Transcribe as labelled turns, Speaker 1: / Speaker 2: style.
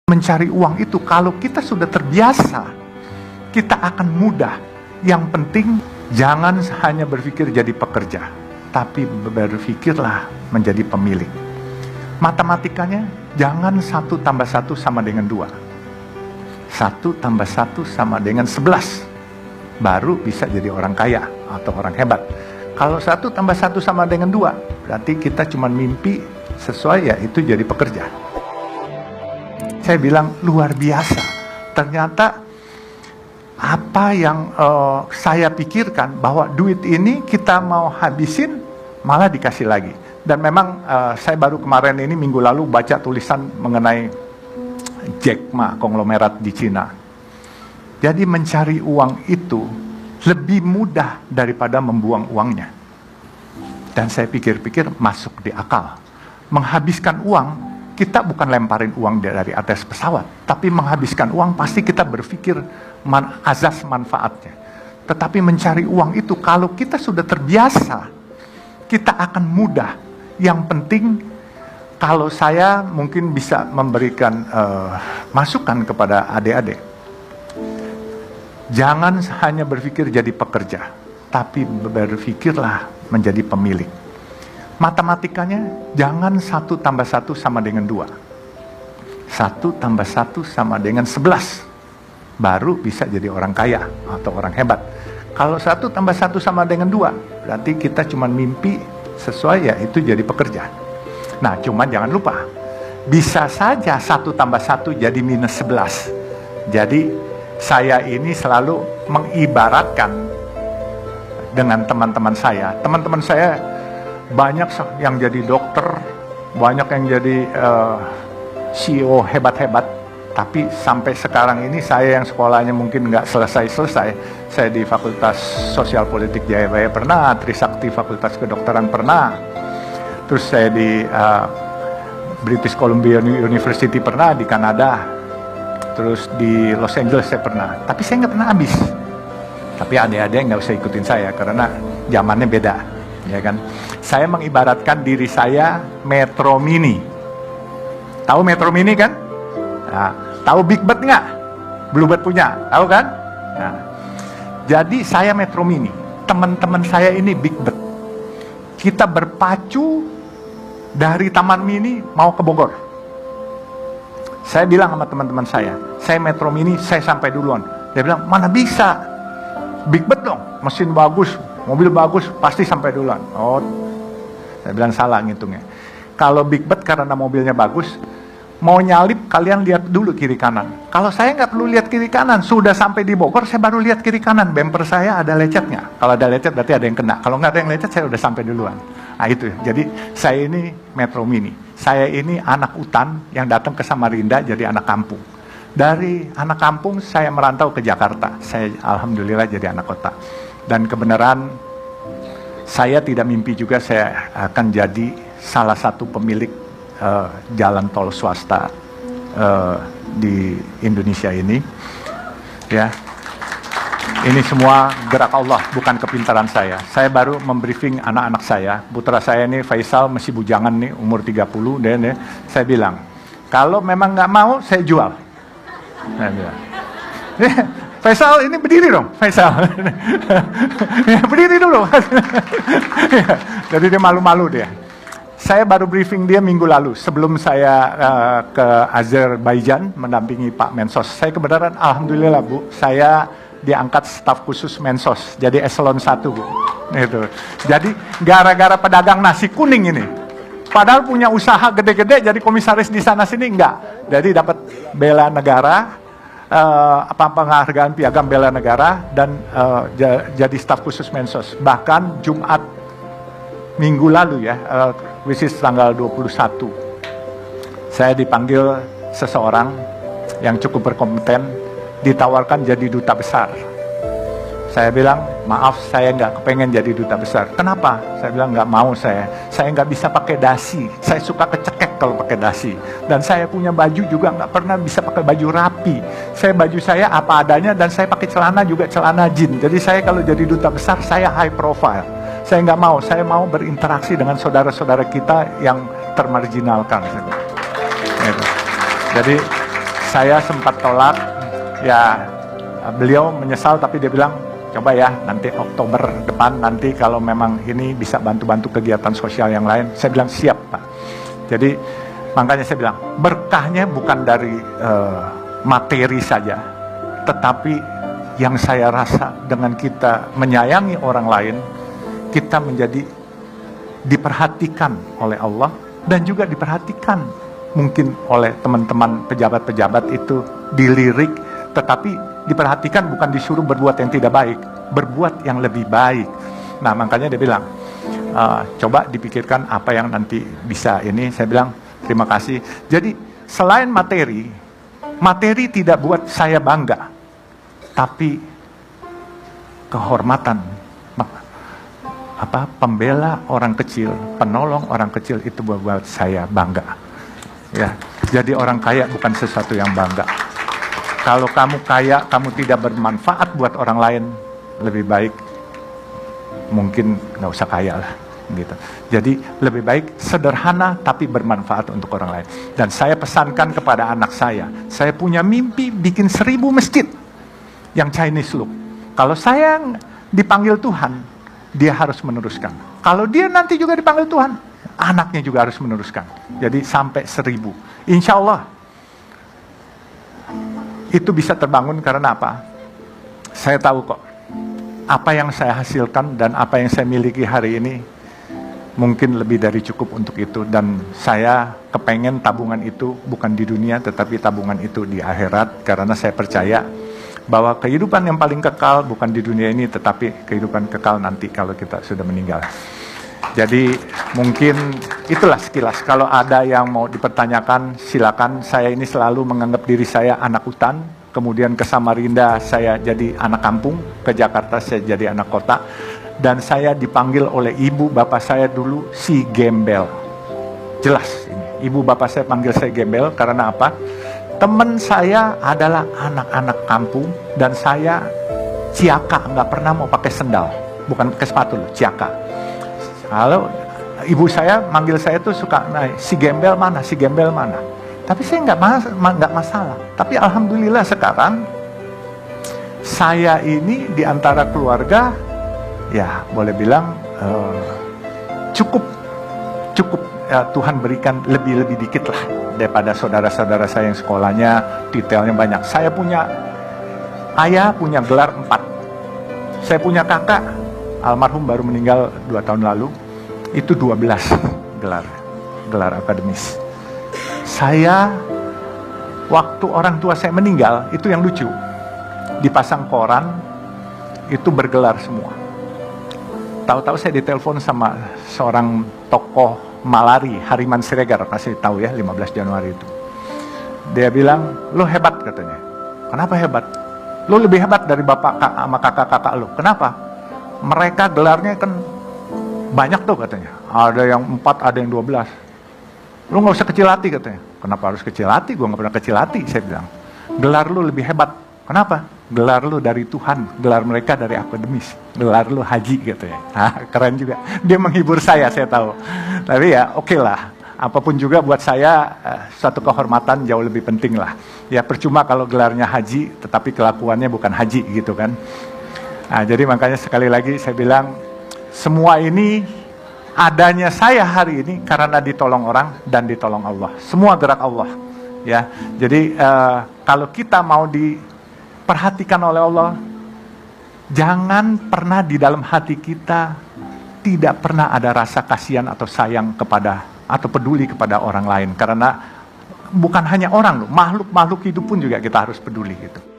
Speaker 1: Mencari uang itu, kalau kita sudah terbiasa, kita akan mudah. Yang penting jangan hanya berpikir jadi pekerja, tapi berpikirlah menjadi pemilik. Matematikanya, jangan 1 tambah 1 sama dengan 2. 1 tambah 1 sama dengan 11. Baru bisa jadi orang kaya atau orang hebat. Kalau 1 tambah 1 sama dengan 2, berarti kita cuma mimpi sesuai, ya itu jadi pekerja. Saya bilang luar biasa. Ternyata apa yang saya pikirkan, bahwa duit ini kita mau habisin malah dikasih lagi. Dan memang saya baru kemarin ini minggu lalu baca tulisan mengenai Jack Ma, konglomerat di Cina. Jadi mencari uang itu lebih mudah daripada membuang uangnya. Dan saya pikir-pikir masuk di akal. Menghabiskan uang, kita bukan lemparin uang dari atas pesawat, tapi menghabiskan uang pasti kita berpikir azas manfaatnya. Tetapi mencari uang itu, kalau kita sudah terbiasa, kita akan mudah. Yang penting, kalau saya mungkin bisa memberikan masukan kepada adik-adik, jangan hanya berpikir jadi pekerja, tapi berpikirlah menjadi pemilik. Matematikanya, jangan 1 tambah 1 sama dengan 2. 1 tambah 1 sama dengan 11. Baru bisa jadi orang kaya atau orang hebat. Kalau 1 tambah 1 sama dengan 2, berarti kita cuma mimpi sesuai, ya itu jadi pekerja. Nah, cuman jangan lupa, bisa saja 1 tambah 1 jadi minus 11. Jadi, saya ini selalu mengibaratkan dengan teman-teman saya. Teman-teman saya banyak yang jadi dokter, banyak yang jadi CEO hebat-hebat, tapi sampai sekarang ini saya yang sekolahnya mungkin nggak selesai-selesai. Saya di Fakultas Sosial Politik Jayabaya pernah, Trisakti Fakultas Kedokteran pernah, terus saya di British Columbia University pernah, di Kanada, terus di Los Angeles saya pernah, tapi saya nggak pernah habis. Tapi adik-adik nggak usah ikutin saya, karena zamannya beda. Ya kan, saya mengibaratkan diri saya Metro Mini. Tahu Metro Mini kan? Nah, tahu Big Bird nggak? Bluebird punya, tahu kan? Nah, jadi saya Metro Mini, teman-teman saya ini Big Bird. Kita berpacu dari Taman Mini mau ke Bogor. Saya bilang sama teman-teman saya Metro Mini, saya sampai duluan. Dia bilang, mana bisa? Big Bird dong, mesin bagus, mobil bagus, pasti sampai duluan. Oh, saya bilang salah ngitungnya. Kalau Big Bird karena mobilnya bagus, mau nyalip kalian lihat dulu kiri kanan. Kalau saya nggak perlu lihat kiri kanan, sudah sampai di Bogor, saya baru lihat kiri kanan. Bumper saya ada lecetnya. Kalau ada lecet berarti ada yang kena. Kalau nggak ada yang lecet, saya udah sampai duluan. Nah itu, jadi saya ini Metro Mini. Saya ini anak hutan yang datang ke Samarinda jadi anak kampung. Dari anak kampung saya merantau ke Jakarta. Saya alhamdulillah jadi anak kota. Dan kebenaran saya tidak mimpi juga saya akan jadi salah satu pemilik jalan tol swasta di Indonesia ini. Ya, ini semua gerak Allah, bukan kepintaran saya. Saya baru membriefing anak-anak saya. Putra saya ini Faisal masih bujangan nih, umur 30. Dan saya bilang, kalau memang nggak mau, saya jual. Saya bilang, Faisal ini berdiri dong, Faisal. Ya, berdiri dulu. Jadi dia malu-malu dia. Saya baru briefing dia minggu lalu, sebelum saya ke Azerbaijan mendampingi Pak Mensos. Saya kebenaran, alhamdulillah Bu, saya diangkat staf khusus Mensos, jadi eselon 1 Bu. Gitu. Jadi gara-gara pedagang nasi kuning ini, padahal punya usaha gede-gede, jadi komisaris di sana-sini enggak. Jadi dapat bela negara, penghargaan piagam bela negara, dan jadi staf khusus Mensos. Bahkan Jumat minggu lalu ya, which is tanggal 21, saya dipanggil seseorang yang cukup berkompeten, ditawarkan jadi duta besar. Saya bilang, maaf saya nggak kepengen jadi duta besar. Kenapa? Saya bilang nggak mau saya nggak bisa pakai dasi. Saya suka kecekek kalau pakai dasi. Dan saya punya baju juga nggak pernah bisa pakai baju rapi. Baju saya apa adanya, dan saya pakai celana juga celana jeans. Jadi saya kalau jadi duta besar, saya high profile. Saya nggak mau, saya mau berinteraksi dengan saudara-saudara kita yang termarginalkan. Jadi Saya sempat tolak, ya beliau menyesal tapi dia bilang, coba ya nanti Oktober depan nanti kalau memang ini bisa bantu-bantu kegiatan sosial yang lain. Saya bilang siap Pak. Jadi makanya saya bilang berkahnya bukan dari materi saja, tetapi yang saya rasa dengan kita menyayangi orang lain, kita menjadi diperhatikan oleh Allah dan juga diperhatikan mungkin oleh teman-teman pejabat-pejabat itu dilirik, tetapi diperhatikan bukan disuruh berbuat yang tidak baik, berbuat yang lebih baik. Nah makanya dia bilang, coba dipikirkan apa yang nanti bisa ini. Saya bilang terima kasih. Jadi selain materi, materi tidak buat saya bangga, tapi kehormatan, pembela orang kecil, penolong orang kecil itu buat saya bangga. Ya, jadi orang kaya bukan sesuatu yang bangga. Kalau kamu kaya, kamu tidak bermanfaat buat orang lain, lebih baik mungkin nggak usah kaya lah, gitu. Jadi lebih baik sederhana tapi bermanfaat untuk orang lain. Dan saya pesankan kepada anak saya punya mimpi bikin 1000 masjid yang Chinese look. Kalau saya dipanggil Tuhan, dia harus meneruskan. Kalau dia nanti juga dipanggil Tuhan, anaknya juga harus meneruskan. Jadi sampai 1000. Insya Allah itu bisa terbangun karena apa? Saya tahu kok, apa yang saya hasilkan dan apa yang saya miliki hari ini mungkin lebih dari cukup untuk itu. Dan saya kepengen tabungan itu bukan di dunia, tetapi tabungan itu di akhirat. Karena saya percaya bahwa kehidupan yang paling kekal bukan di dunia ini, tetapi kehidupan kekal nanti kalau kita sudah meninggal. Jadi mungkin itulah sekilas. Kalau ada yang mau dipertanyakan, silakan. Saya ini selalu menganggap diri saya anak hutan. Kemudian ke Samarinda saya jadi anak kampung. Ke Jakarta saya jadi anak kota. Dan saya dipanggil oleh ibu bapak saya dulu si Gembel. Jelas ini. Ibu bapak saya panggil saya Gembel karena apa? Teman saya adalah anak-anak kampung. Dan saya ciaka, nggak pernah mau pakai sendal. Bukan pakai sepatu loh, ciaka. Kalau ibu saya manggil saya tuh suka, nah, si Gembel mana, si Gembel mana. Tapi saya nggak masalah. Tapi alhamdulillah sekarang saya ini di antara keluarga, ya boleh bilang cukup Tuhan berikan lebih dikit lah daripada saudara-saudara saya yang sekolahnya detailnya banyak. Saya punya ayah punya gelar 4. Saya punya kakak almarhum baru meninggal 2 tahun lalu, itu 12 gelar akademis. Saya waktu orang tua saya meninggal, itu yang lucu, dipasang koran itu bergelar semua. Tahu-tahu saya ditelepon sama seorang tokoh Malari, Hariman Siregar, pasti tahu ya, 15 Januari itu. Dia bilang, lo hebat katanya. Kenapa hebat? Lo lebih hebat dari bapak sama kakak-kakak lo. Kenapa? Mereka gelarnya kan banyak tuh katanya. Ada yang 4, ada yang 12. Lu gak usah kecil hati katanya. Kenapa harus kecil hati? Gue gak pernah kecil hati, saya bilang. Gelar lu lebih hebat. Kenapa? Gelar lu dari Tuhan. Gelar mereka dari akademis. Gelar lu haji katanya. Keren juga. Dia menghibur saya tahu. Tapi ya oke lah. Apapun juga buat saya suatu kehormatan jauh lebih penting lah. Ya percuma kalau gelarnya haji, tetapi kelakuannya bukan haji gitu kan. Nah, jadi makanya sekali lagi saya bilang, semua ini adanya saya hari ini karena ditolong orang dan ditolong Allah. Semua gerak Allah. Ya, jadi kalau kita mau diperhatikan oleh Allah, jangan pernah di dalam hati kita tidak pernah ada rasa kasihan atau sayang kepada atau peduli kepada orang lain. Karena bukan hanya orang loh, makhluk-makhluk hidup pun juga kita harus peduli gitu.